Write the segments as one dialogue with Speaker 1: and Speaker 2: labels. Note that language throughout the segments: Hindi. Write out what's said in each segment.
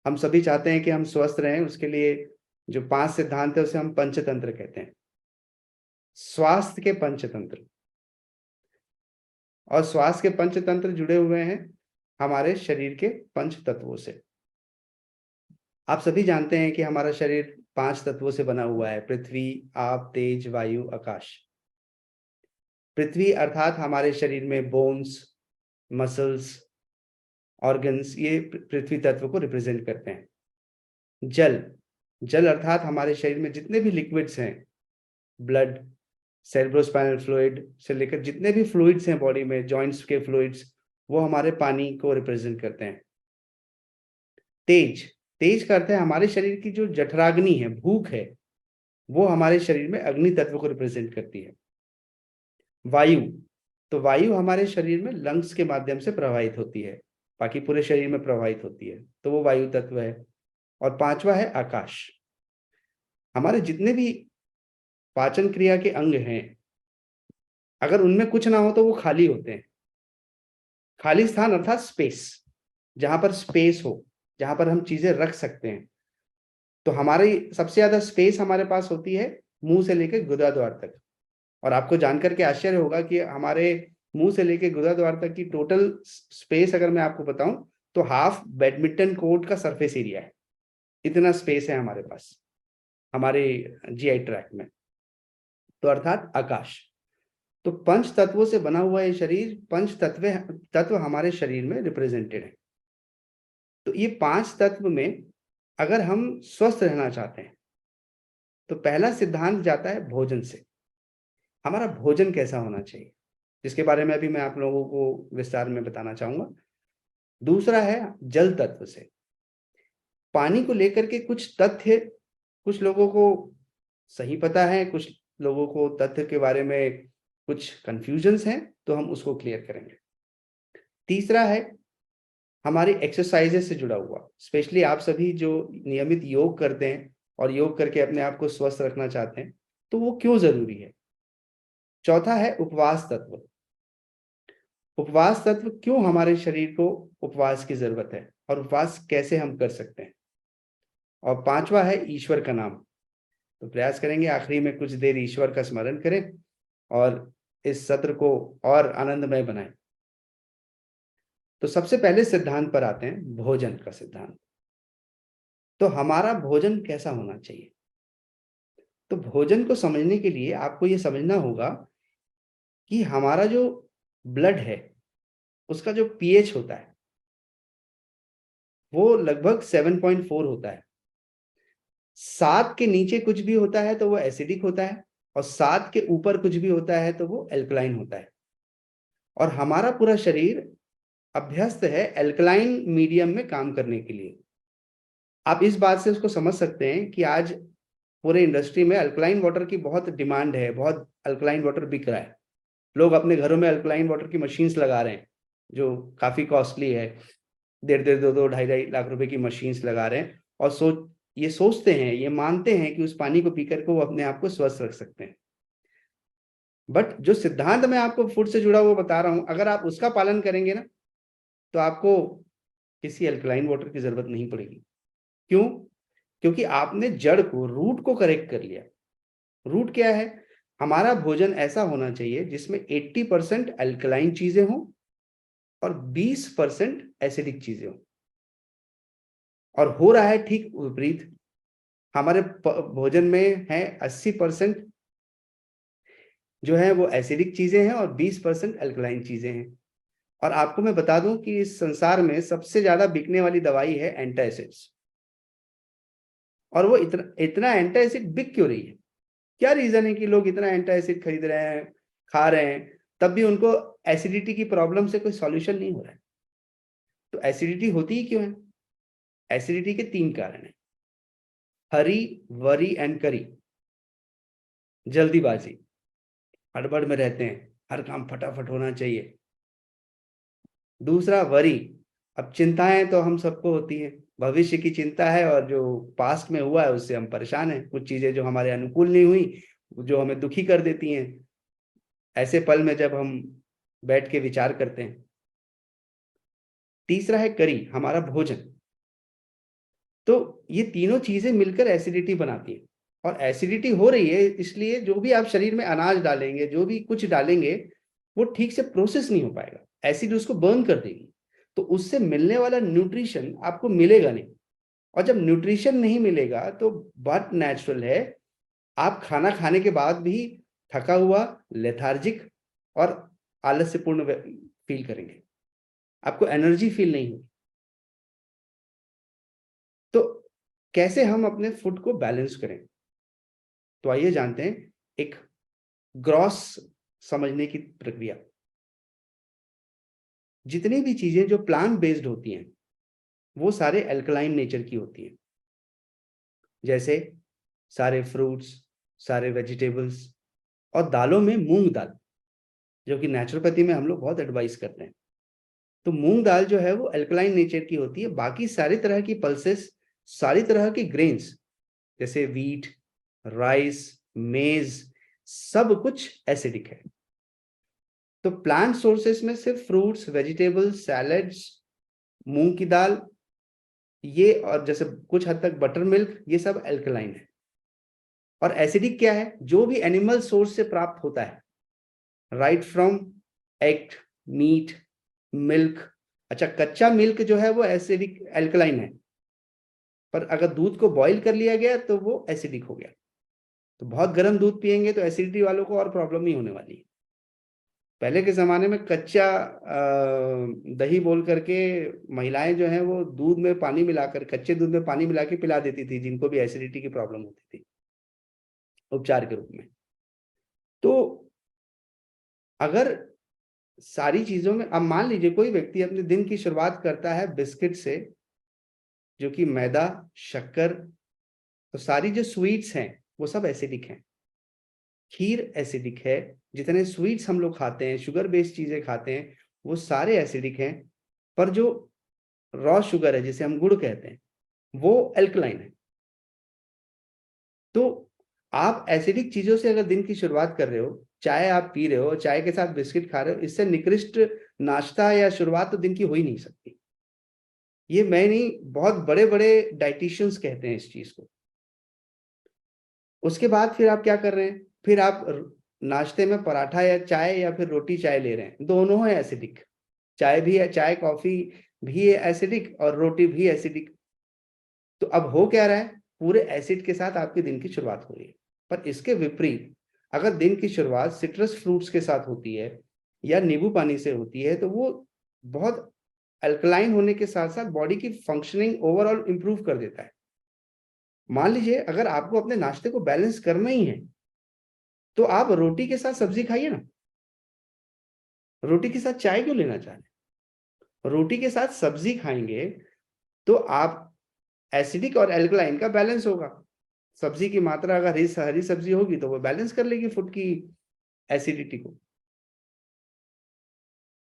Speaker 1: हम सभी चाहते हैं कि हम स्वस्थ रहें, उसके लिए जो 5 सिद्धांत है उसे हम पंचतंत्र कहते हैं। स्वास्थ्य के पंचतंत्र। और स्वास्थ्य के पंचतंत्र जुड़े हुए हैं हमारे शरीर के पंच तत्वों से। आप सभी जानते हैं कि हमारा शरीर 5 तत्वों से बना हुआ है: पृथ्वी, आप, तेज, वायु, आकाश। पृथ्वी अर्थात हमारे शरीर में बोन्स, मसल्स, ऑर्गन्स, ये पृथ्वी तत्व को रिप्रेजेंट करते हैं। जल, जल अर्थात हमारे शरीर में जितने भी लिक्विड्स हैं, ब्लड, सेरेब्रोस्पाइनल फ्लूइड से लेकर जितने भी फ्लूइड्स हैं बॉडी में, जॉइंट्स के फ्लूइड्स, वो हमारे पानी को रिप्रेजेंट करते हैं। तेज, तेज का अर्थ है हमारे शरीर की जो जठराग्नि है, भूख है, वो हमारे शरीर में अग्नि तत्व को रिप्रेजेंट करती है। वायु, तो वायु हमारे शरीर में लंग्स के माध्यम से प्रवाहित होती है, बाकी पूरे शरीर में प्रवाहित होती है, तो वो वायु तत्व है। और पांचवा है आकाश। हमारे जितने भी पाचन क्रिया के अंग हैं, अगर उनमें कुछ ना हो तो वो खाली होते हैं। खाली स्थान अर्थात स्पेस, जहां पर स्पेस हो, जहां पर हम चीजें रख सकते हैं। तो हमारी सबसे ज्यादा स्पेस हमारे पास होती है मुंह से लेकर गुदा द्वार तक। और आपको जानकर के आश्चर्य होगा कि हमारे मुंह से लेकर गुदा द्वार तक की टोटल स्पेस अगर मैं आपको बताऊं तो हाफ बैडमिंटन कोर्ट का सरफेस एरिया है। इतना स्पेस है हमारे पास, हमारे जीआई ट्रैक्ट में। तो अर्थात आकाश। तो पंच तत्वों से बना हुआ ये शरीर, पंच तत्व तत्व हमारे शरीर में रिप्रेजेंटेड है। तो ये 5 तत्व में अगर हम स्वस्थ रहना चाहते हैं तो पहला सिद्धांत जाता है भोजन से। हमारा भोजन कैसा होना चाहिए, जिसके बारे में अभी मैं आप लोगों को विस्तार में बताना चाहूंगा। दूसरा है जल तत्व से। पानी को लेकर के कुछ तथ्य कुछ लोगों को सही पता है, कुछ लोगों को तथ्य के बारे में कुछ कंफ्यूजन्स हैं, तो हम उसको क्लियर करेंगे। तीसरा है हमारी एक्सरसाइजेस से जुड़ा हुआ, स्पेशली आप सभी जो नियमित योग करते हैं और योग करके अपने आप को स्वस्थ रखना चाहते हैं, तो वो क्यों जरूरी है। चौथा है उपवास तत्व। उपवास तत्व क्यों हमारे शरीर को उपवास की जरूरत है और उपवास कैसे हम कर सकते हैं। और पांचवा है ईश्वर का नाम। तो प्रयास करेंगे आखिरी में कुछ देर ईश्वर का स्मरण करें और इस सत्र को और आनंदमय बनाएं। तो सबसे पहले सिद्धांत पर आते हैं, भोजन का सिद्धांत। तो हमारा भोजन कैसा होना चाहिए। तो भोजन को समझने के लिए आपको यह समझना होगा कि हमारा जो ब्लड है उसका जो पीएच होता है वो लगभग 7.4 होता है। 7 के नीचे कुछ भी होता है तो वो एसिडिक होता है, और 7 के ऊपर कुछ भी होता है तो वो एल्कलाइन होता है। और हमारा पूरा शरीर अभ्यस्त है एल्कलाइन मीडियम में काम करने के लिए। आप इस बात से उसको समझ सकते हैं कि आज पूरे इंडस्ट्री में अल्कलाइन वाटर की बहुत डिमांड है, बहुत अल्कलाइन वाटर बिक रहा है। लोग अपने घरों में अल्कलाइन वाटर की मशीन्स लगा रहे हैं जो काफी कॉस्टली है, 1.5 2 2.5 लाख रुपए की मशीन्स लगा रहे हैं, और ये सोचते हैं, ये मानते हैं कि उस पानी को पीकर के वो अपने आप को स्वस्थ रख सकते हैं। बट जो सिद्धांत मैं आपको फूड से जुड़ा हुआ बता रहा हूं, अगर आप उसका पालन करेंगे ना तो आपको किसी अल्कलाइन वाटर की जरूरत नहीं पड़ेगी। क्यों? क्योंकि आपने जड़ को, रूट को करेक्ट कर लिया। रूट क्या है? हमारा भोजन ऐसा होना चाहिए जिसमें 80% अल्कलाइन चीजें हों और 20% एसिडिक चीजें हों। और हो रहा है ठीक विपरीत। हमारे भोजन में है 80% जो है वो एसिडिक चीजें हैं और 20% अल्कलाइन चीजें हैं। और आपको मैं बता दूं कि इस संसार में सबसे ज्यादा बिकने वाली दवाई है एंटासिड्स। और वो इतना इतना एंटासिड बिक क्यों रही है? क्या रीजन है कि लोग इतना एंटासिड खरीद रहे हैं, खा रहे हैं, तब भी उनको एसिडिटी की प्रॉब्लम से कोई सॉल्यूशन नहीं हो रहा है। तो एसिडिटी होती ही क्यों है? एसिडिटी के 3 कारण हैं: हरी, वरी एंड करी। जल्दीबाजी, हड़बड़ में रहते हैं, हर काम फटाफट होना चाहिए। दूसरा वरी, अब चिंताएं तो हम सबको होती हैं, भविष्य की चिंता है और जो पास्ट में हुआ है उससे हम परेशान हैं। कुछ चीजें जो हमारे अनुकूल नहीं हुई, जो हमें दुखी कर देती हैं, ऐसे पल में जब हम बैठ के विचार करते हैं। तीसरा है करी, हमारा भोजन। तो ये तीनों चीजें मिलकर एसिडिटी बनाती है, और एसिडिटी हो रही है इसलिए जो भी आप शरीर में अनाज डालेंगे, जो भी कुछ डालेंगे, वो ठीक से प्रोसेस नहीं हो पाएगा, एसिड उसको बर्न कर देगी, तो उससे मिलने वाला न्यूट्रिशन आपको मिलेगा नहीं। और जब न्यूट्रिशन नहीं मिलेगा तो बात नेचुरल है, आप खाना खाने के बाद भी थका हुआ, लेथार्जिक और आलस्यपूर्ण फील करेंगे, आपको एनर्जी फील नहीं होगी। तो कैसे हम अपने फूड को बैलेंस करें? तो आइए जानते हैं एक ग्रॉस समझने की प्रक्रिया। जितनी भी चीजें जो प्लांट बेस्ड होती हैं, वो सारे अल्कलाइन नेचर की होती हैं। जैसे सारे फ्रूट्स, सारे वेजिटेबल्स, और दालों में मूंग दाल, जो कि नेचुरोपैथी में हम लोग बहुत एडवाइस करते हैं। तो मूंग दाल जो है वो अल्कलाइन नेचर की होती है। बाकी सारी तरह की पल्सेस, सारी तरह की ग्रेन्स, जैसे वीट, राइस, मेज, सब कुछ एसिडिक है। तो प्लांट सोर्सेस में सिर्फ फ्रूट्स, वेजिटेबल्स, सैलेड्स, मूंग की दाल, ये और जैसे कुछ हद तक बटर मिल्क, ये सब अल्कलाइन है। और एसिडिक क्या है? जो भी एनिमल सोर्स से प्राप्त होता है, right from egg, meat, milk. अच्छा, कच्चा मिल्क जो है वो एसिडिक अल्कलाइन है, पर अगर दूध को बॉईल कर लिया गया तो वो एसिडिक हो गया। तो बहुत गर्म दूध पिएंगे तो एसिडिटी वालों को और प्रॉब्लम ही होने वाली है। पहले के जमाने में कच्चा दही बोल करके महिलाएं जो हैं वो दूध में पानी मिलाकर, कच्चे दूध में पानी मिला के पिला देती थी जिनको भी एसिडिटी की प्रॉब्लम होती थी, उपचार के रूप में। तो अगर सारी चीजों में, अब मान लीजिए कोई व्यक्ति अपने दिन की शुरुआत करता है बिस्किट से, जो कि मैदा, शक्कर, तो सारी जो स्वीट्स हैं वो सब एसिडिक हैं। खीर एसिडिक है, जितने स्वीट्स हम लोग खाते हैं, शुगर बेस्ड चीजें खाते हैं, वो सारे एसिडिक हैं। पर जो रॉ शुगर है, जिसे हम गुड़ कहते हैं, वो अल्कलाइन है। तो आप एसिडिक चीजों से अगर दिन की शुरुआत कर रहे हो, चाय आप पी रहे हो, चाय के साथ बिस्किट खा रहे हो, इससे निकृष्ट नाश्ता या शुरुआत तो दिन की हो ही नहीं सकती। ये मैं नहीं, बहुत बड़े बड़े डाइटिशियंस कहते हैं इस चीज को। उसके बाद फिर आप क्या कर रहे हैं? फिर आप नाश्ते में पराठा या चाय या फिर रोटी चाय ले रहे हैं, दोनों है एसिडिक। चाय भी है, चाय कॉफी भी है एसिडिक, और रोटी भी एसिडिक। तो अब हो क्या रहा है? पूरे एसिड के साथ आपके दिन की शुरुआत हो रही है। पर इसके विपरीत अगर दिन की शुरुआत सिट्रस फ्रूट्स के साथ होती है या नींबू पानी से होती है, तो वो बहुत अल्कलाइन होने के साथ साथ बॉडी की फंक्शनिंग ओवरऑल इंप्रूव कर देता है। मान लीजिए अगर आपको अपने नाश्ते को बैलेंस करना ही है, तो आप रोटी के साथ सब्जी खाइए ना। रोटी के साथ चाय क्यों लेना चाह रहे हैं? रोटी के साथ सब्जी खाएंगे तो आप एसिडिक और एल्कलाइन का बैलेंस होगा। सब्जी की मात्रा अगर हरी सब्जी होगी तो वो बैलेंस कर लेगी फूड की एसिडिटी को।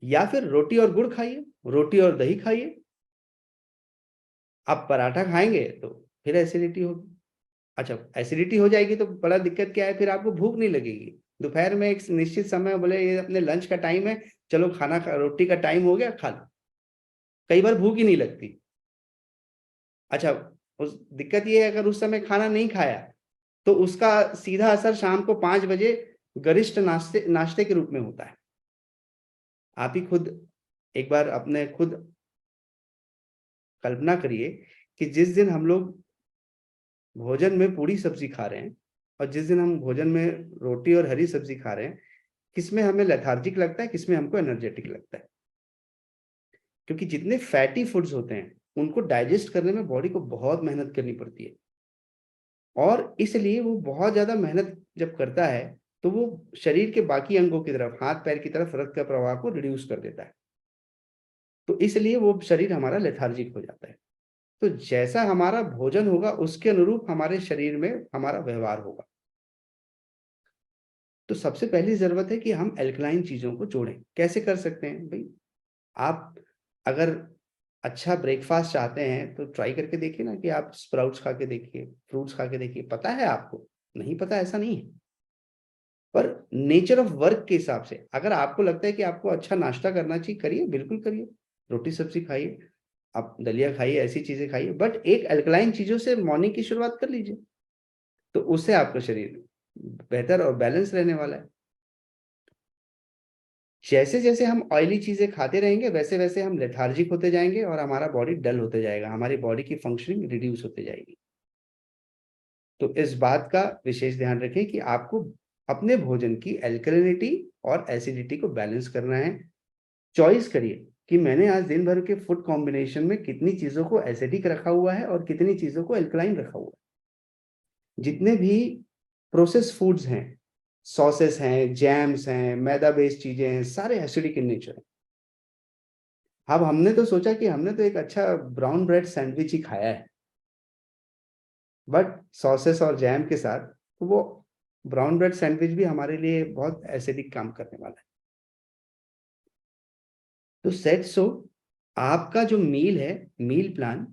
Speaker 1: या फिर रोटी और गुड़ खाइए, रोटी और दही खाइए। आप पराठा खाएंगे तो फिर एसिडिटी होगी। अच्छा, एसिडिटी हो जाएगी तो बड़ा दिक्कत क्या है? फिर आपको भूख नहीं लगेगी। दोपहर में एक निश्चित समय, बोले ये अपने लंच का टाइम है, चलो खाना रोटी का टाइम हो गया, खा लो। कई बार भूख ही नहीं लगती। अच्छा, उस दिक्कत ये है अगर उस समय खाना नहीं खाया तो उसका सीधा असर शाम को 5 बजे गरिष्ठ नाश्ते नाश्ते के रूप में होता है। आप ही खुद एक बार अपने खुद कल्पना करिए कि जिस दिन हम लोग भोजन में पूरी सब्जी खा रहे हैं और जिस दिन हम भोजन में रोटी और हरी सब्जी खा रहे हैं, किसमें हमें लेथार्जिक लगता है, किसमें हमको एनर्जेटिक लगता है? क्योंकि जितने फैटी फूड्स होते हैं उनको डाइजेस्ट करने में बॉडी को बहुत मेहनत करनी पड़ती है, और इसलिए वो बहुत ज्यादा मेहनत जब करता है तो वो शरीर के बाकी अंगों की तरफ, हाथ पैर की तरफ रक्त का प्रवाह को रिड्यूस कर देता है। तो इसलिए वो शरीर हमारा लेथार्जिक हो जाता है। तो जैसा हमारा भोजन होगा उसके अनुरूप हमारे शरीर में हमारा व्यवहार होगा। तो सबसे पहली जरूरत है कि हम एल्कलाइन चीजों को जोड़ें। कैसे कर सकते हैं भाई? आप अगर अच्छा ब्रेकफास्ट चाहते हैं तो ट्राई करके देखिए ना, कि आप स्प्राउट्स खा के देखिए, फ्रूट्स खा के देखिए। पता है आपको, नहीं पता ऐसा नहीं है, पर नेचर ऑफ वर्क के हिसाब से अगर आपको लगता है कि आपको अच्छा नाश्ता करना चाहिए, करिए, बिल्कुल करिए। रोटी सब्जी खाइए। आप दलिया खाइए, ऐसी चीजें खाइए, बट एक अल्कलाइन चीजों से मॉर्निंग की शुरुआत कर लीजिए, तो उससे आपका शरीर बेहतर और बैलेंस रहने वाला है। जैसे जैसे हम ऑयली चीजें खाते रहेंगे वैसे वैसे हम लेथार्जिक होते जाएंगे और हमारा बॉडी डल होते जाएगा, हमारी बॉडी की फंक्शनिंग रिड्यूस होते जाएगी। तो इस बात का विशेष ध्यान रखें कि आपको अपने भोजन की एल्कलिनिटी और एसिडिटी को बैलेंस करना है। चॉइस करिए कि मैंने आज दिन भर के फूड कॉम्बिनेशन में कितनी चीजों को एसिडिक रखा हुआ है और कितनी चीजों को एल्कलाइन रखा हुआ है। जितने भी प्रोसेस फूड्स हैं, सॉसेस हैं, जैम्स हैं, मैदा बेस्ड चीजें हैं, सारे एसिडिक इन नेचर है। अब हमने तो सोचा कि हमने तो एक अच्छा ब्राउन ब्रेड सैंडविच ही खाया है, बट सॉसेस और जैम के साथ तो वो ब्राउन ब्रेड सैंडविच भी हमारे लिए बहुत एसिडिक काम करने वाला है। तो सेट सो आपका जो मील है, मील प्लान,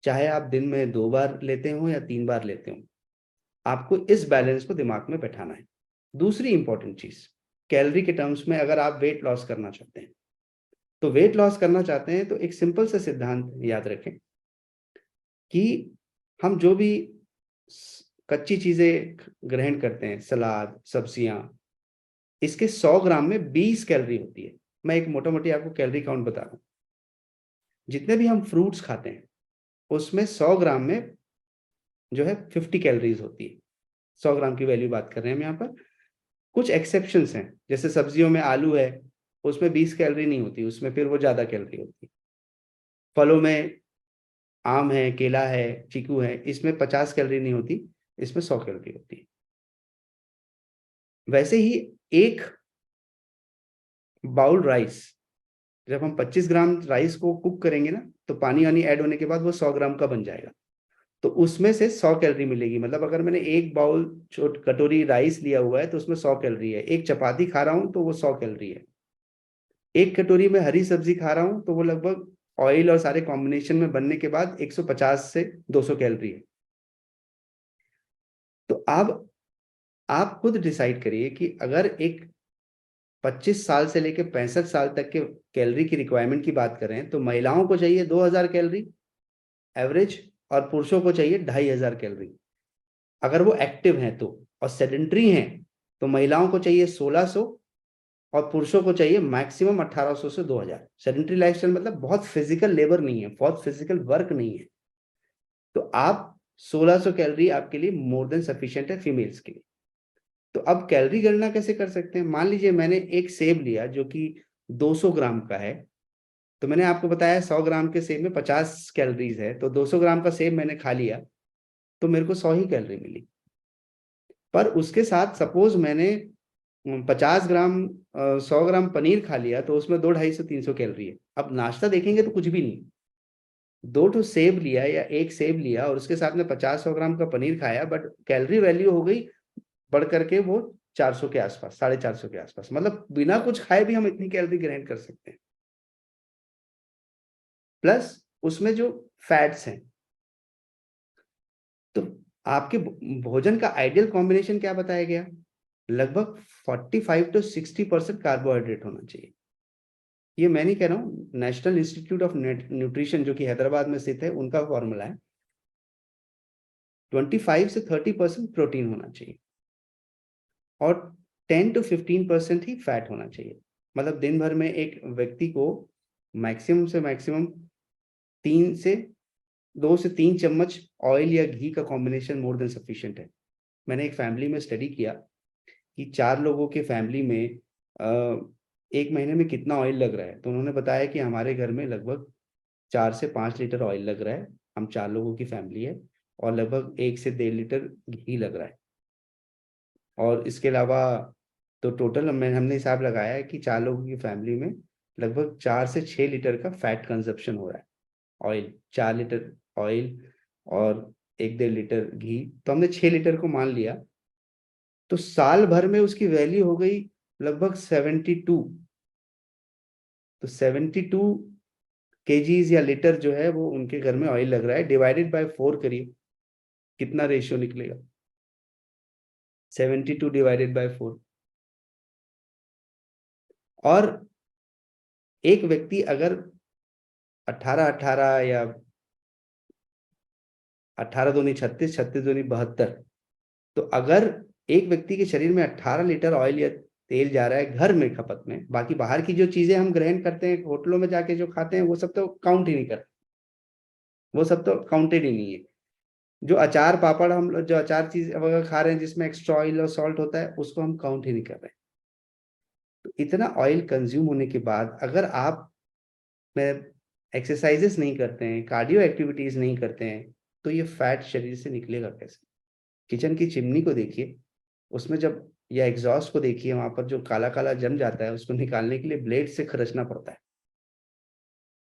Speaker 1: चाहे आप दिन में 2 बार लेते हो या 3 बार लेते हो, आपको इस बैलेंस को दिमाग में बैठाना है। दूसरी इंपॉर्टेंट चीज, कैलोरी के टर्म्स में अगर आप वेट लॉस करना चाहते हैं, तो वेट लॉस करना चाहते हैं तो एक सिंपल सा सिद्धांत याद रखें कि हम जो भी कच्ची चीजें ग्रहण करते हैं, सलाद, सब्जियां, इसके 100 ग्राम में 20 कैलोरी होती है। मैं एक मोटा मोटी आपको कैलोरी काउंट बता रहा हूँ। जितने भी हम फ्रूट्स खाते हैं उसमें 100 ग्राम में जो है 50 कैलोरीज होती है। 100 ग्राम की वैल्यू बात कर रहे हैं हम यहाँ पर। कुछ एक्सेप्शंस हैं, जैसे सब्जियों में आलू है, उसमें 20 कैलोरी नहीं होती, उसमें फिर वो ज्यादा कैलोरी होती है। फलों में आम है, केला है, चीकू है, इसमें 50 कैलोरी नहीं होती, इसमें 100 कैलोरी होती है। वैसे ही एक बाउल राइस, जब हम 25 ग्राम राइस को कुक करेंगे ना, तो पानी वानी ऐड होने के बाद वो 100 ग्राम का बन जाएगा। तो उसमें से 100 कैलोरी मिलेगी। मतलब अगर मैंने एक बाउल छोट कटोरी राइस लिया हुआ है तो उसमें 100 कैलोरी है। एक चपाती खा रहा हूं तो वो 100 कैलोरी है। एक कटोरी में हरी सब्जी खा रहा हूं तो वो लगभग ऑयल और सारे कॉम्बिनेशन में बनने के बाद 150 से 200 कैलोरी है। तो अब आप खुद डिसाइड करिए कि अगर एक 25 साल से लेकर 65 साल तक के कैलोरी की रिक्वायरमेंट की बात करें तो महिलाओं को चाहिए 2000 कैलोरी एवरेज, और पुरुषों को चाहिए 2500 कैलोरी अगर वो एक्टिव हैं तो। और सेडेंट्री हैं तो महिलाओं को चाहिए 1600 और पुरुषों को चाहिए मैक्सिमम 1800 से 2000। सेडेंट्री लाइफस्टाइल मतलब बहुत फिजिकल लेबर नहीं है, बहुत फिजिकल वर्क नहीं है, तो आप 1600 कैलोरी आपके लिए मोर देन सफिशिएंट है फीमेल्स के लिए। तो अब कैलोरी गणना कैसे कर सकते हैं? मान लीजिए मैंने एक सेब लिया जो कि 200 ग्राम का है, तो मैंने आपको बताया 100 ग्राम के सेब में 50 कैलोरीज है, तो 200 ग्राम का सेब मैंने खा लिया तो मेरे को 100 ही कैलोरी मिली। पर उसके साथ सपोज मैंने 50 ग्राम 100 ग्राम पनीर खा लिया तो उसमें 2 250 300 कैलोरी है। अब नाश्ता देखेंगे तो कुछ भी नहीं, 2 सेब लिया या एक सेब लिया और उसके साथ में 50 100 ग्राम का पनीर खाया, बट कैलोरी वैल्यू हो गई बढ़ करके वो 400 के आसपास, 450 के आसपास। मतलब बिना कुछ खाए भी हम इतनी कैलोरी ग्रहण कर सकते हैं। प्लस उसमें जो फैट्स हैं, तो आपके भोजन का आइडियल कॉम्बिनेशन क्या बताया गया? लगभग 45 to 60% कार्बोहाइड्रेट होना चाहिए। ये मैं नहीं कह रहा हूँ, नेशनल इंस्टीट्यूट ऑफ न्यूट्रिशन जो कि हैदराबाद में स्थित है उनका फॉर्मूला है। 25 से 30% प्रोटीन होना चाहिए और 10 to 15% ही फैट होना चाहिए। मतलब दिन भर में एक व्यक्ति को मैक्सिमम से मैक्सिमम 2 से 3 चम्मच ऑयल या घी का कॉम्बिनेशन मोर देन सफिशिएंट है। मैंने एक फैमिली में स्टडी किया कि 4 लोगों के फैमिली में एक महीने में कितना ऑयल लग रहा है, तो उन्होंने बताया कि हमारे घर में लगभग 4 से 5 लीटर ऑयल लग रहा है, हम 4 लोगों की फैमिली है, और लगभग 1 से 1.5 लीटर घी लग रहा है। और इसके अलावा तो टोटल हमने हिसाब लगाया है कि 4 लोगों की फैमिली में लगभग 4 से 6 लीटर का फैट कंजप्शन हो रहा है। ऑयल 4 लीटर ऑयल और 1 1.5 लीटर घी, तो हमने 6 लीटर को मान लिया, तो साल भर में उसकी वैल्यू हो गई लगभग 72। तो 72 केजीज या लीटर जो है वो उनके घर में ऑयल लग रहा है। डिवाइडेड बाय 4 करिए, कितना रेशियो निकलेगा? 72 डिवाइडेड बाय 4। और एक व्यक्ति अगर 18 या 18 दूनी 36, 36 दूनी 72। तो अगर एक व्यक्ति के शरीर में 18 लीटर ऑयल या तेल जा रहा है घर में खपत में, बाकी बाहर की जो चीजें हम ग्रहण करते हैं, होटलों में जाके जो खाते हैं, वो सब तो काउंट ही नहीं करते, वो सब तो काउंटेड ही नहीं है। जो अचार पापड़ हम जो अचार चीज वगैरह खा रहे हैं जिसमें एक्स्ट्रा ऑयल और सॉल्ट होता है, उसको हम काउंट ही नहीं कर रहे। तो इतना ऑयल कंज्यूम होने के बाद अगर आप में एक्सरसाइजेस नहीं करते हैं, कार्डियो एक्टिविटीज नहीं करते हैं, तो ये फैट शरीर से निकलेगा कैसे? किचन की चिमनी को देखिए, उसमें जब, या एग्जॉस्ट को देखिए, वहां पर जो काला काला जम जाता है, उसको निकालने के लिए ब्लेड से खरचना पड़ता है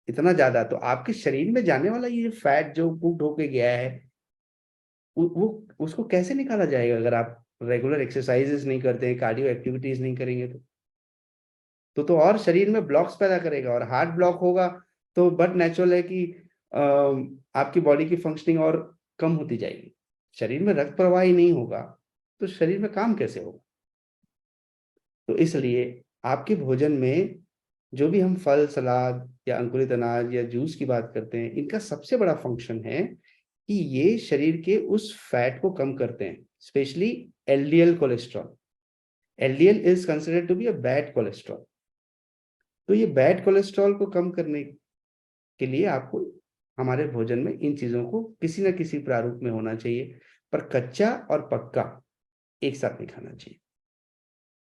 Speaker 1: इतना ज्यादा। तो आपके शरीर में जाने वाला ये फैट जो कुक होके गया है, वो उसको कैसे निकाला जाएगा अगर आप रेगुलर एक्सरसाइजेस नहीं करते हैं, कार्डियो एक्टिविटीज नहीं करेंगे? तो और शरीर में ब्लॉक्स पैदा करेगा, और हार्ट ब्लॉक होगा तो बट नेचुरल है कि आपकी बॉडी की फंक्शनिंग और कम होती जाएगी। शरीर में रक्त प्रवाह ही नहीं होगा तो शरीर में काम कैसे होगा? तो इसलिए आपके भोजन में जो भी हम फल, सलाद या अंकुरित अनाज या जूस की बात करते हैं, इनका सबसे बड़ा फंक्शन है कि ये शरीर के उस फैट को कम करते हैं, specially LDL cholesterol. LDL is considered to be a bad cholesterol. तो ये बैड कोलेस्ट्रॉल को कम करने के लिए आपको हमारे भोजन में इन चीजों को किसी न किसी प्रारूप में होना चाहिए, पर कच्चा और पक्का एक साथ नहीं खाना चाहिए।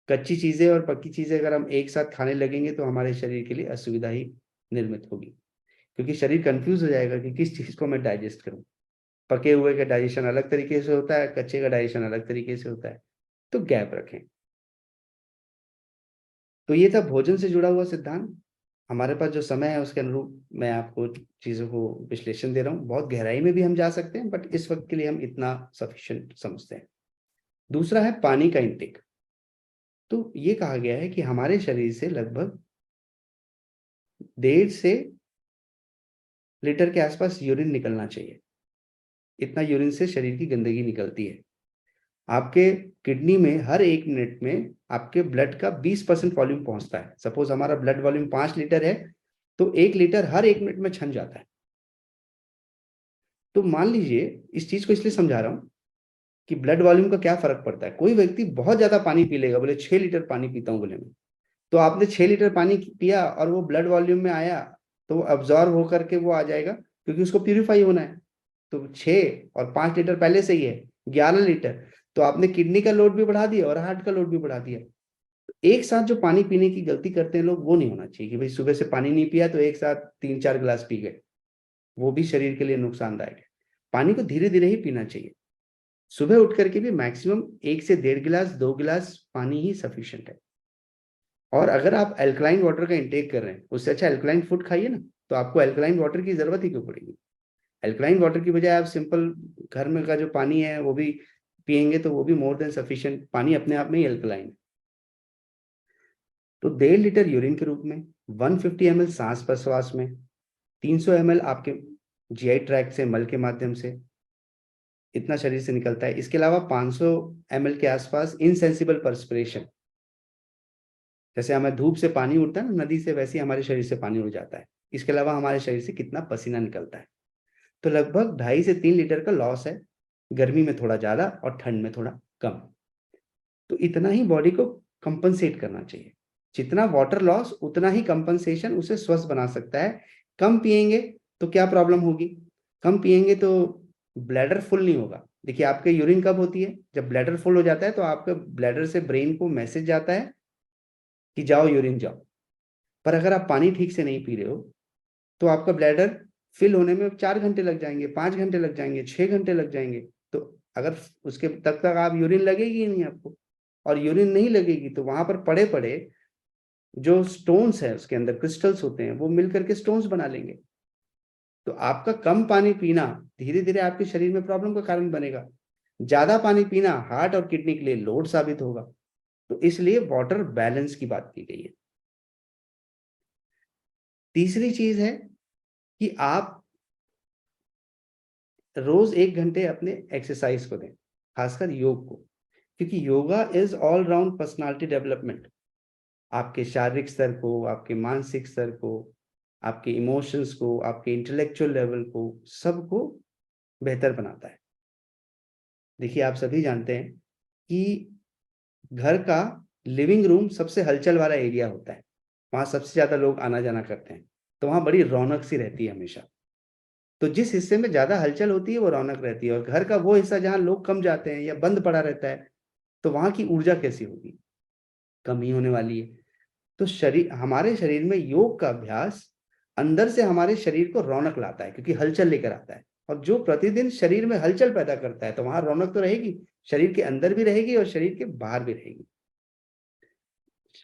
Speaker 1: कच्ची चीजें और पक्की चीजें अगर हम एक साथ खाने लगेंगे तो हमारे शरीर के लिए असुविधा ही निर्मित होगी, क्योंकि शरीर कंफ्यूज हो जाएगा कि किस चीज को मैं डाइजेस्ट करूं। पके हुए का डाइजेशन अलग तरीके से होता है, कच्चे का डाइजेशन अलग तरीके से होता है। तो गैप रखें। तो ये था भोजन से जुड़ा हुआ सिद्धांत। हमारे पास जो समय है उसके अनुरूप मैं आपको चीजों को विश्लेषण दे रहा हूँ। बहुत गहराई में भी हम जा सकते हैं, बट इस वक्त के लिए हम इतना सफिशिएंट समझते हैं। दूसरा है पानी का इंटेक। तो ये कहा गया है कि हमारे शरीर से लगभग 1.5 से लीटर के आसपास यूरिन निकलना चाहिए। इतना यूरिन से शरीर की गंदगी निकलती है। आपके किडनी में हर 1 मिनट में आपके ब्लड का 20% वॉल्यूम पहुंचता है। सपोज हमारा ब्लड वॉल्यूम 5 लीटर है, तो 1 लीटर हर 1 मिनट में छन जाता है। तो मान लीजिए, इस चीज को इसलिए समझा रहा हूं कि ब्लड वॉल्यूम का क्या फर्क पड़ता है। कोई व्यक्ति बहुत ज्यादा पानी पी लेगा, बोले 6 लीटर पानी पीता हूं बोले मैं, तो आपने 6 लीटर पानी पिया और वो ब्लड वॉल्यूम में आया, तो वो अब्जॉर्व होकर के वो आ जाएगा, क्योंकि उसको प्यूरिफाई होना है। तो 6 और 5 लीटर पहले से ही है, 11 लीटर। तो आपने किडनी का लोड भी बढ़ा दिया और हार्ट का लोड भी बढ़ा दिया। एक साथ जो पानी पीने की गलती करते हैं लोग, वो नहीं होना चाहिए कि भाई सुबह से पानी नहीं पिया तो एक साथ 3-4 गिलास पी गए। वो भी शरीर के लिए नुकसानदायक है। पानी को धीरे धीरे ही पीना चाहिए। सुबह उठ करके भी मैक्सिमम 1 से 1.5 गिलास, 2 गिलास पानी ही सफिशिएंट है। और अगर आप अल्कलाइन वाटर का इंटेक कर रहे हैं, उससे अच्छा अल्कलाइन फूड खाइए ना, तो आपको अल्कलाइन वाटर की जरूरत ही क्यों पड़ेगी? अल्कलाइन वाटर की बजाय आप सिंपल घर में का जो पानी है वो भी पियेंगे, तो वो भी मोर देन सफिशिएंट। पानी अपने आप में ही अल्कलाइन है। तो 1.5 लीटर यूरिन के रूप में, 150 ml सांस प्रश्वास में, 300 ml आपके जीआई ट्रैक्ट से मल के माध्यम से, इतना शरीर से निकलता है। इसके अलावा 500 ml के आसपास इनसेंसिबल पर्सपिरेशन, जैसे हमें धूप से पानी उड़ता है ना नदी से, वैसे ही हमारे शरीर से पानी उड़ जाता है। इसके अलावा हमारे शरीर से कितना पसीना निकलता है। तो लगभग 2.5 से 3 लीटर का लॉस है, गर्मी में थोड़ा ज्यादा और ठंड में थोड़ा कम। तो इतना ही बॉडी को कंपनसेट करना चाहिए। जितना वाटर लॉस उतना ही कंपनसेशन उसे स्वस्थ बना सकता है। कम पिएंगे तो क्या प्रॉब्लम होगी? कम पिएंगे तो ब्लैडर फुल नहीं होगा। देखिए, आपके यूरिन कब होती है? जब ब्लैडर फुल हो जाता है, तो आपके ब्लैडर से ब्रेन को मैसेज जाता है कि जाओ यूरिन जाओ। पर अगर आप पानी ठीक से नहीं पी रहे हो, तो आपका ब्लैडर फिल होने में 4 घंटे लग जाएंगे, 5 घंटे लग जाएंगे, 6 घंटे लग जाएंगे। तो अगर उसके तक तक आप यूरिन लगेगी ही नहीं आपको, और यूरिन नहीं लगेगी तो वहां पर पड़े पड़े जो स्टोन्स है, उसके अंदर क्रिस्टल्स होते हैं, वो मिल करके स्टोन्स बना लेंगे। तो आपका कम पानी पीना धीरे धीरे आपके शरीर में प्रॉब्लम का कारण बनेगा। ज्यादा पानी पीना हार्ट और किडनी के लिए लोड साबित होगा। तो इसलिए वाटर बैलेंस की बात की गई है। तीसरी चीज है कि आप रोज 1 घंटे अपने एक्सरसाइज को दें, खासकर योग को, क्योंकि yoga is all round personality development. आपके शारीरिक स्तर को, आपके मानसिक स्तर को, आपके इमोशंस को, आपके इंटेलेक्चुअल लेवल को, सबको बेहतर बनाता है। देखिए, आप सभी जानते हैं कि घर का लिविंग रूम सबसे हलचल वाला एरिया होता है। वहाँ सबसे ज़्यादा लोग आना-जाना करते हैं, तो वहाँ बड़ी रौनक सी रहती है हमेशा। तो जिस हिस्से में ज़्यादा हलचल होती है, वो रौनक रहती है, और घर का वो हिस्सा जहाँ लोग कम जाते हैं या बंद पड़ा रहता है, तो वहाँ की ऊर्जा कैसी होगी? कम ही होने वाली है। तो हमारे शरीर में योग का अभ्यास अंदर से हमारे शरीर को रौनक लाता है, क्योंकि हलचल लेकर आता है, और जो प्रतिदिन शरीर में हलचल पैदा करता है, तो वहाँ रौनक तो रहेगी, शरीर के अंदर भी रहेगी और शरीर के बाहर भी रहेगी।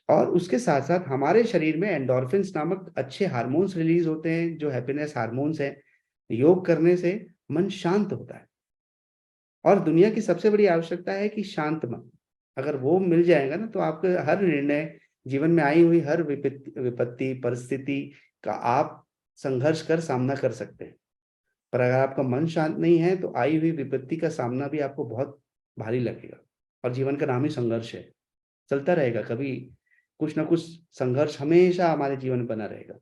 Speaker 1: और उसके साथ-साथ हमारे शरीर में एंडोर्फिन्स नामक अच्छे हार्मोन्स रिलीज़ होते हैं, जो हैप्पीनेस हार्मोन्स हैं। योग करने से मन शांत होता है, और दुनिया की सबसे बड़ी आवश्यकता है कि शांत मन। अगर वो मिल जाएगा ना, तो आपके हर निर्णय, जीवन में आई हुई हर विपत्ति, परिस्थिति का आप संघर्ष कर सामना कर सकते हैं। पर अगर आपका मन शांत नहीं है, तो आई हुई विपत्ति का सामना भी आपको बहुत भारी लगेगा, और जीवन का नाम ही संघर्ष है। चलता रहेगा, कभी कुछ ना कुछ संघर्ष हमेशा हमारे जीवन में बना रहेगा।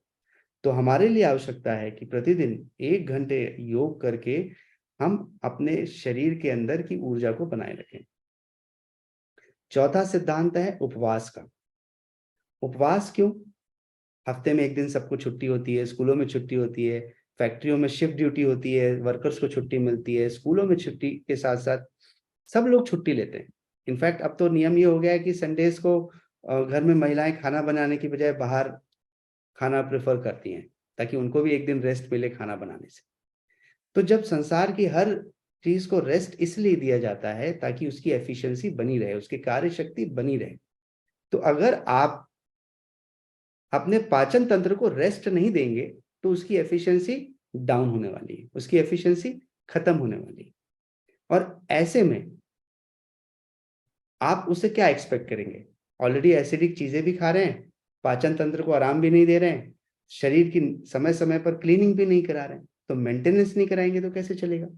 Speaker 1: तो हमारे लिए आवश्यकता है कि प्रतिदिन 1 घंटे योग करके हम अपने शरीर के अंदर की ऊर्जा को बनाए रखें। चौथा सिद्धांत है उपवास का। उपवास क्यों? हफ्ते में 1 दिन सबको छुट्टी होती है, स्कूलों में छुट्टी होती है, फैक्ट्रियों में शिफ्ट ड्यूटी होती है, वर्कर्स को छुट्टी मिलती है, स्कूलों में छुट्टी के साथ-साथ सब लोग छुट्टी लेते हैं। इनफैक्ट अब तो नियम ये हो गया है कि संडेज़ को घर में महिलाएँ खाना बनाने की बजाय बाहर खाना प्रेफ़र करती हैं, ताकि उनको भी 1 दिन रेस्ट मिले खाना बनाने से। तो जब संसार की हर चीज़ को रेस्ट इसलिए दिया जाता है, ताकि उसकी एफिशिएंसी बनी रहे, उसकी कार्यशक्ति बनी रहे। तो अगर आप अपने पाचन तंत्र को रेस्ट नहीं देंगे, तो उसकी एफिशिएंसी डाउन होने वाली है, उसकी एफिशिएंसी खत्म होने वाली है। और ऐसे में आप उससे क्या एक्सपेक्ट करेंगे? ऑलरेडी एसिडिक चीज़ें भी खा रहे हैं, पाचन तंत्र को आराम भी नहीं दे रहे हैं, शरीर की समय-समय पर क्लीनिंग भी नहीं करा रहे हैं, तो मेंटेनेंस नहीं कराएँगे तो कैसे चलेगा?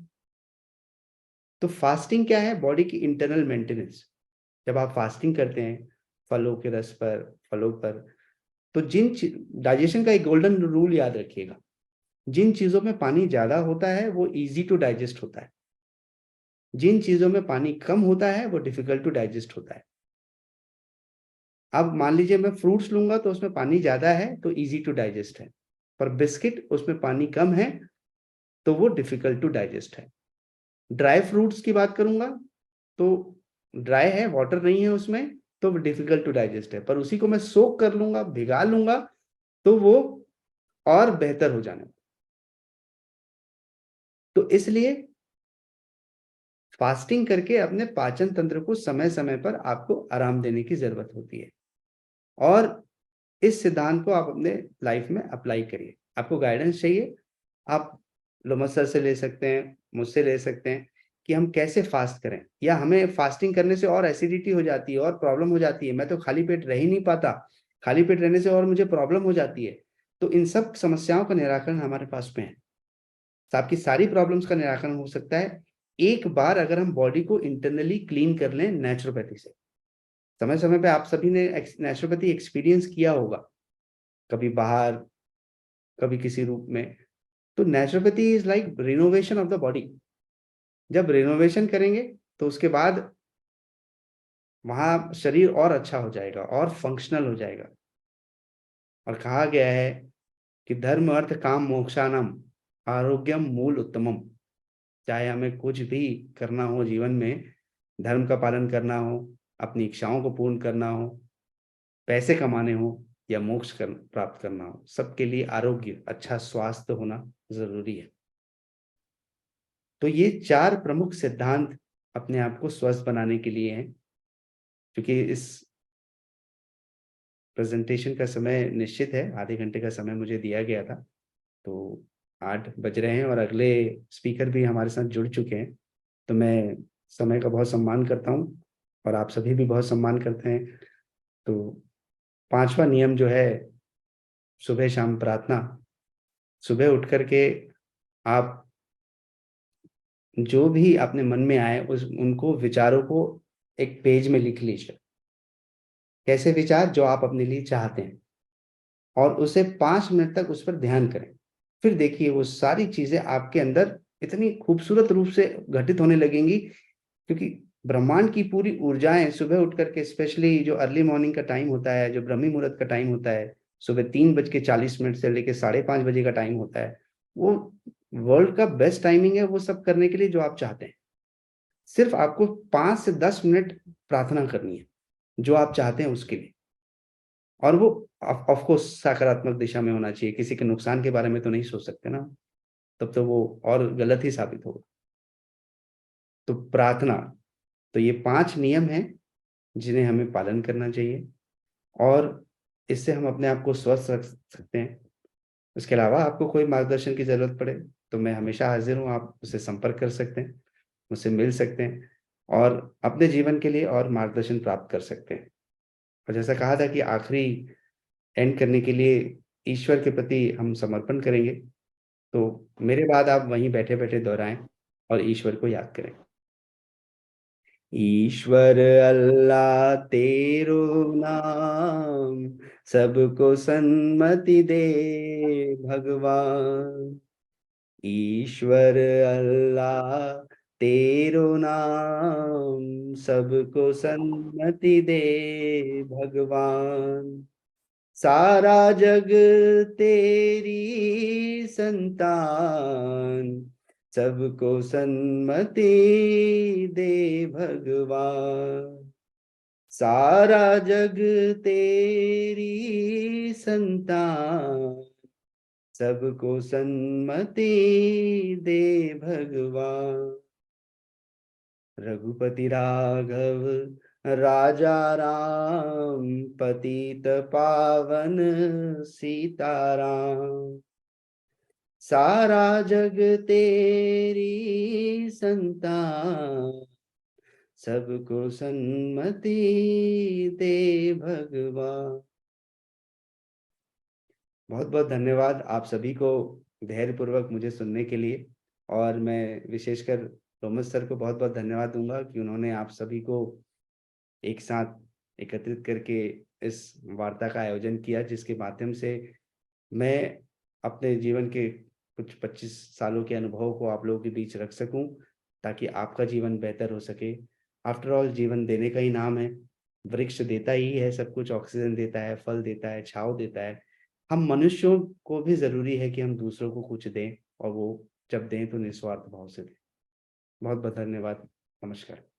Speaker 1: तो फास्टिंग क्या है? बॉडी की इंटरनल मेंटेनेंस। जब आप फास्टिंग करते हैं, फलों के रस पर, फलों पर, तो डाइजेशन का एक गोल्डन रूल याद रखिएगा। जिन चीज़ों में पानी ज़्यादा होता है, वो ईज़ी टू डाइजेस्ट होता है। जिन चीज़ों में पानी कम होता है, वो डिफ़िकल्ट टू डाइजेस्ट होता है। अब मान लीजिए मैं फ्रूट्स लूँगा, तो उसमें पानी ज़्यादा है, तो ईज़ी टू डाइजेस्ट है। पर बिस्किट, उसमें पानी कम है, तो वो डिफ़िकल्ट टू डाइजेस्ट है। ड्राई फ्रूट्स की बात करूँगा, तो ड्राई है, वाटर नहीं है उसमें, तो वो डिफ़िकल्ट टू डाइजेस्ट है। पर उसी को मैं सोक कर लूँगा, भिगा लूँगा, तो वो और बेहतर हो जाने। तो इसलिए फास्टिंग करके अपने पाचन तंत्र को समय-समय पर आपको आराम देने की ज़रूरत होती है, और इस सिद्धांत को आप अपने लाइफ में अप्लाई करिए। आपको गाइडेंस चाहिए, आप लोमस सर से ले सकते हैं, मुझसे ले सकते हैं कि हम कैसे फ़ास्ट करें, या हमें फ़ास्टिंग करने से और एसिडिटी हो जाती है और प्रॉब्लम हो जाती है, मैं तो खाली पेट रह ही नहीं पाता, खाली पेट रहने से और मुझे प्रॉब्लम हो जाती है। तो इन सब समस्याओं का निराकरण हमारे पास में है। तो आपकी सारी प्रॉब्लम्स का निराकरण हो सकता है, एक बार अगर हम बॉडी को इंटरनली क्लीन कर लें नेचुरोपैथी से। समय-समय पे आप सभी ने नेचुरोपैथी एक्सपीरियंस किया होगा, कभी बाहर, कभी किसी रूप में। तो naturopathy is like renovation of the body. जब रिनोवेशन करेंगे, तो उसके बाद वहाँ शरीर और अच्छा हो जाएगा और फंक्शनल हो जाएगा। और कहा गया है कि धर्म, अर्थ, काम, मोक्षाणाम आरोग्यम मूल उत्तमम। चाहे हमें कुछ भी करना हो जीवन में, धर्म का पालन करना हो, अपनी इच्छाओं को पूर्ण करना हो, पैसे कमाने हो, या मोक्ष प्राप्त करना हो, सबके लिए आरोग्य, अच्छा स्वास्थ्य होना ज़रूरी है। तो ये 4 प्रमुख सिद्धांत अपने आप को स्वस्थ बनाने के लिए हैं। क्योंकि इस प्रेज़ेंटेशन का समय निश्चित है, आधे घंटे का समय मुझे दिया गया था। तो 8 बज रहे हैं और अगले स्पीकर भी हमारे साथ जुड़ चुके हैं। तो मैं समय का बहुत सम्मान करता हूँ, और आप सभी भी बहुत सम्मान करते हैं। तो 5वां नियम जो है, सुबह-शाम प्रार्थना। सुबह उठ कर के आप जो भी अपने मन में आए, उस उनको विचारों को एक पेज में लिख लीजिए। कैसे विचार? जो आप अपने लिए चाहते हैं। और उसे 5 मिनट तक उस पर ध्यान करें। फिर देखिए वो सारी चीज़ें आपके अंदर इतनी खूबसूरत रूप से घटित होने लगेंगी, क्योंकि ब्रह्मांड की पूरी ऊर्जाएँ सुबह उठ कर के, स्पेशली जो अर्ली मॉर्निंग का टाइम होता है, जो ब्रह्मी मुहूर्त का टाइम होता है, सुबह 3:40 से लेके 5:30 बजे का टाइम होता है, वो वर्ल्ड का बेस्ट टाइमिंग है वो सब करने के लिए जो आप चाहते हैं। सिर्फ़ आपको 5 से 10 मिनट प्रार्थना करनी है, जो आप चाहते हैं उसके लिए। और वो ऑफ कोर्स सकारात्मक दिशा में होना चाहिए, किसी के नुकसान के बारे में तो नहीं सोच सकते ना, तब तो वो और गलत ही साबित होगा। तो प्रार्थना, तो ये 5 नियम हैं, जिन्हें हमें पालन करना चाहिए और इससे हम अपने आप को स्वस्थ रख सकते हैं। इसके अलावा आपको कोई मार्गदर्शन की ज़रूरत पड़े, तो मैं हमेशा हाज़िर हूँ, आप मुझसे संपर्क कर सकते हैं, मुझसे मिल सकते हैं और अपने जीवन के लिए और मार्गदर्शन प्राप्त कर सकते हैं। और जैसा कहा था कि आखिरी एंड करने के लिए ईश्वर के प्रति हम समर्पण करेंगे, तो मेरे बाद आप वहीं बैठे-बैठे दोहराएँ और ईश्वर को याद करें। ईश्वर अल्लाह तेरो नाम, सबको सन्मति दे भगवान। ईश्वर अल्लाह तेरो नाम, सबको सन्मति दे भगवान। सारा जग तेरी संतान, सबको सन्मति दे भगवान। सारा जग तेरी संतान, सबको सन्मति दे भगवान। रघुपति राघव राजा राम, पतित पावन सीताराम। सारा जग तेरी संतान, सबको सन्मति दे भगवान। बहुत-बहुत धन्यवाद आप सभी को धैर्यपूर्वक मुझे सुनने के लिए और मैं विशेषकर रोमस सर को बहुत-बहुत धन्यवाद दूँगा कि उन्होंने आप सभी को एक साथ एकत्रित करके इस वार्ता का आयोजन किया, जिसके माध्यम से मैं अपने जीवन के कुछ 25 सालों के अनुभवों को आप लोगों के बीच रख सकूँ, ताकि आपका जीवन बेहतर हो सके। आफ्टर ऑल जीवन देने का ही नाम है। वृक्ष देता ही है सब कुछ, ऑक्सीजन देता है, फल देता है, छाँव देता है। हम मनुष्यों को भी ज़रूरी है कि हम दूसरों को कुछ दें और वो जब दें तो निस्वार्थ भाव से दें। बहुत-बहुत धन्यवाद। नमस्कार।